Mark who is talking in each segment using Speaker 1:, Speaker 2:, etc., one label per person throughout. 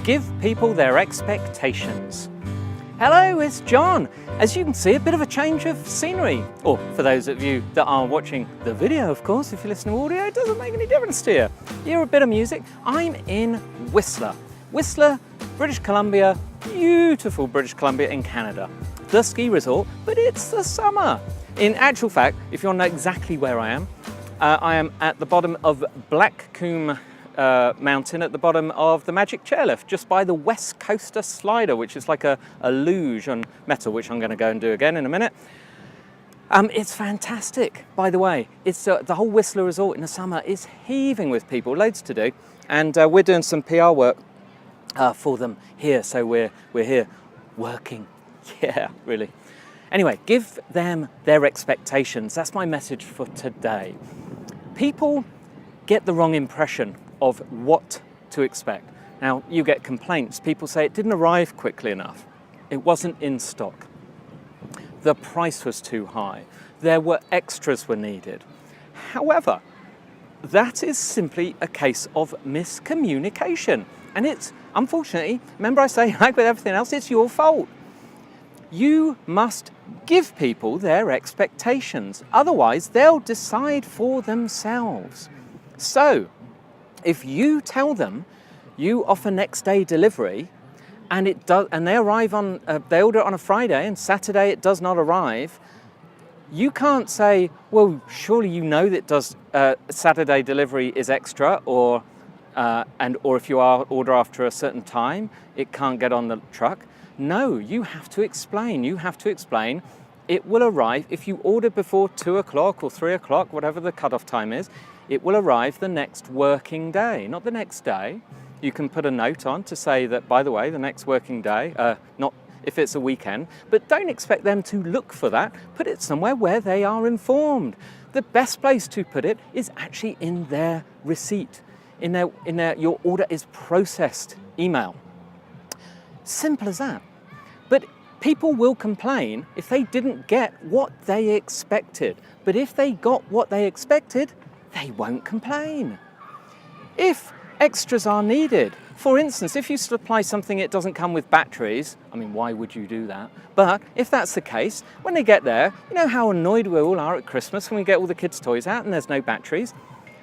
Speaker 1: Give people their expectations. Hello, it's John. As you can see, a bit of a change of scenery. Or for those of you that are watching the video, of course, if you listen to audio, it doesn't make any difference to you. You hear a bit of music. I'm in Whistler. Whistler, British Columbia, beautiful British Columbia in Canada. The ski resort, but it's the summer. In actual fact, if you want to know exactly where I am at the bottom of Blackcomb Mountain, at the bottom of the Magic Chairlift, just by the West Coaster Slider, which is like a luge on metal, which I'm going to go and do again in a minute. It's fantastic, by the way. It's the whole Whistler resort in the summer is heaving with people, loads to do, and we're doing some PR work for them here. So we're here working. Yeah, really. Anyway, give them their expectations. That's my message for today. People get the wrong impression of what to expect. Now, you get complaints. People say it didn't arrive quickly enough. It wasn't in stock. The price was too high. There were extras were needed. However, that is simply a case of miscommunication. And it's, unfortunately, remember I say, like with everything else, it's your fault. You must give people their expectations. Otherwise, they'll decide for themselves. So, if you tell them you offer next day delivery, and they arrive on, they order it on a Friday, and Saturday it does not arrive, you can't say, well, surely you know that Saturday delivery is extra, or if you order after a certain time, it can't get on the truck. No, you have to explain. You have to explain it will arrive if you order before 2 o'clock or 3 o'clock, whatever the cutoff time is. It will arrive the next working day, not the next day. You can put a note on to say that, by the way, the next working day, not if it's a weekend, but don't expect them to look for that. Put it somewhere where they are informed. The best place to put it is actually in their receipt, in their your order is processed email. Simple as that. But people will complain if they didn't get what they expected. But if they got what they expected, they won't complain. If extras are needed, for instance, if you supply something it doesn't come with batteries, I mean, why would you do that? But if that's the case, when they get there, you know how annoyed we all are at Christmas when we get all the kids' toys out and there's no batteries?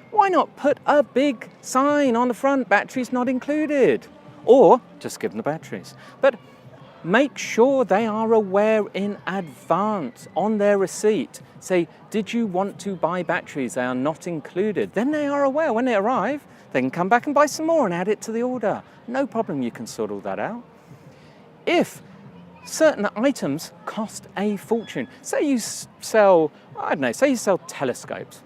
Speaker 1: Why not put a big sign on the front, batteries not included? Or just give them the batteries. But make sure they are aware in advance on their receipt. Say, did you want to buy batteries? They are not included. Then they are aware. When they arrive, they can come back and buy some more and add it to the order. No problem, you can sort all that out. If certain items cost a fortune, say you sell, say you sell telescopes.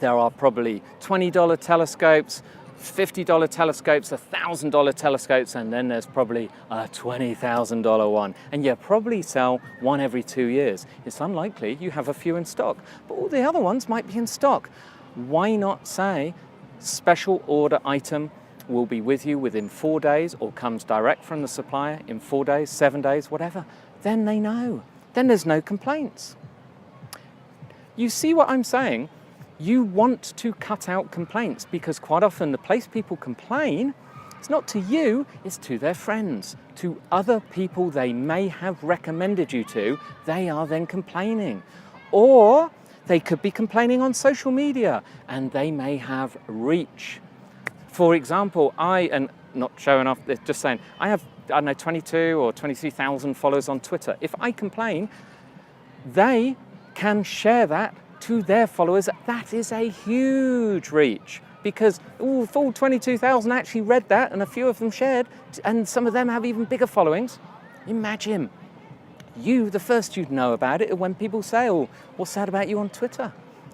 Speaker 1: There are probably $20 telescopes, $50 telescopes, $1,000 telescopes, and then there's probably a $20,000 one. And you probably sell one every 2 years. It's unlikely you have a few in stock, but all the other ones might be in stock. Why not say special order item will be with you within 4 days or comes direct from the supplier in 4 days, 7 days, whatever. Then they know. Then there's no complaints. You see what I'm saying? You want to cut out complaints because quite often the place people complain, it's not to you, it's to their friends, to other people they may have recommended you to, they are then complaining. Or they could be complaining on social media and they may have reach. For example, and not showing off, just saying, I have, 22 or 23,000 followers on Twitter. If I complain, they can share that to their followers. That is a huge reach because full 22,000 actually read that and a few of them shared, and some of them have even bigger followings. Imagine. The first you'd know about it when people say, oh, what's that about you on Twitter?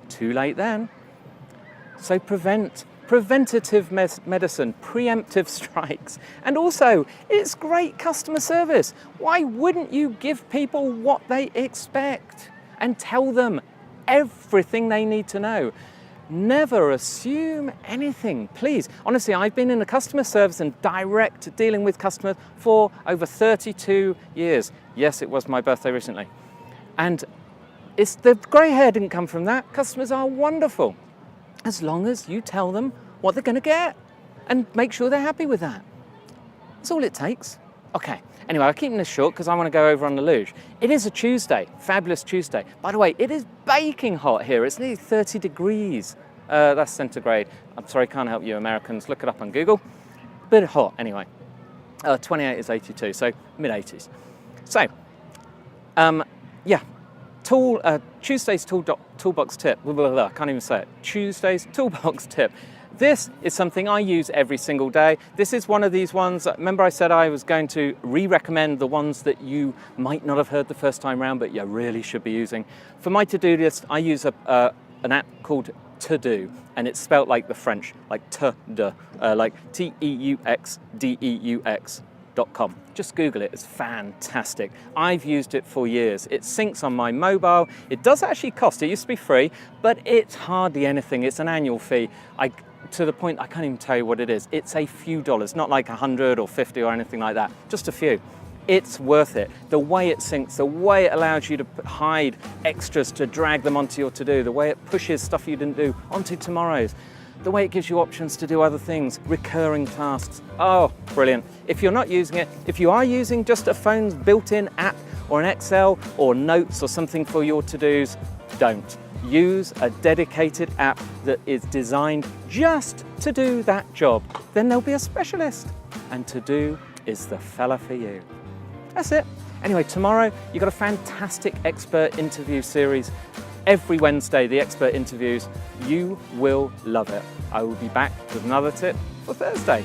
Speaker 1: Too late then. So preventative medicine, preemptive strikes. And also, it's great customer service. Why wouldn't you give people what they expect and tell them everything they need to know? Never assume anything, please. Honestly, I've been in the customer service and direct dealing with customers for over 32 years. Yes, it was my birthday recently. And the grey hair didn't come from that. Customers are wonderful, as long as you tell them what they're going to get and make sure they're happy with that. That's all it takes. Okay, anyway, I'm keeping this short because I want to go over on the luge. It is a Tuesday, fabulous Tuesday. By the way, it is baking hot here. It's nearly 30 degrees. That's centigrade. I'm sorry, can't help you Americans. Look it up on Google. Bit hot anyway. 28 is 82, so mid-80s. So, yeah, Tuesday's toolbox tip. Blah, blah, blah, I can't even say it. Tuesday's toolbox tip. This is something I use every single day. This is one of these ones. Remember I said I was going to re-recommend the ones that you might not have heard the first time round, but you really should be using. For my to-do list, I use an app called To Do, and it's spelt like the French, like to-de, like TEUXDEUX.com. Just Google it, it's fantastic. I've used it for years. It syncs on my mobile. It does actually cost, it used to be free, but it's hardly anything. It's an annual fee. To the point I can't even tell you what it is. It's a few dollars, not like 100 or 50 or anything like that, just a few. It's worth it. The way it syncs, the way it allows you to hide extras to drag them onto your to-do, the way it pushes stuff you didn't do onto tomorrow's, the way it gives you options to do other things, recurring tasks. Oh, brilliant. If you're not using it, if you are using just a phone's built-in app or an Excel or notes or something for your to-dos, don't. Use a dedicated app that is designed just to do that job. Then there'll be a specialist, and To Do is the fella for you. That's it. Anyway, tomorrow you've got a fantastic expert interview series. Every Wednesday, the expert interviews. You will love it. I will be back with another tip for Thursday.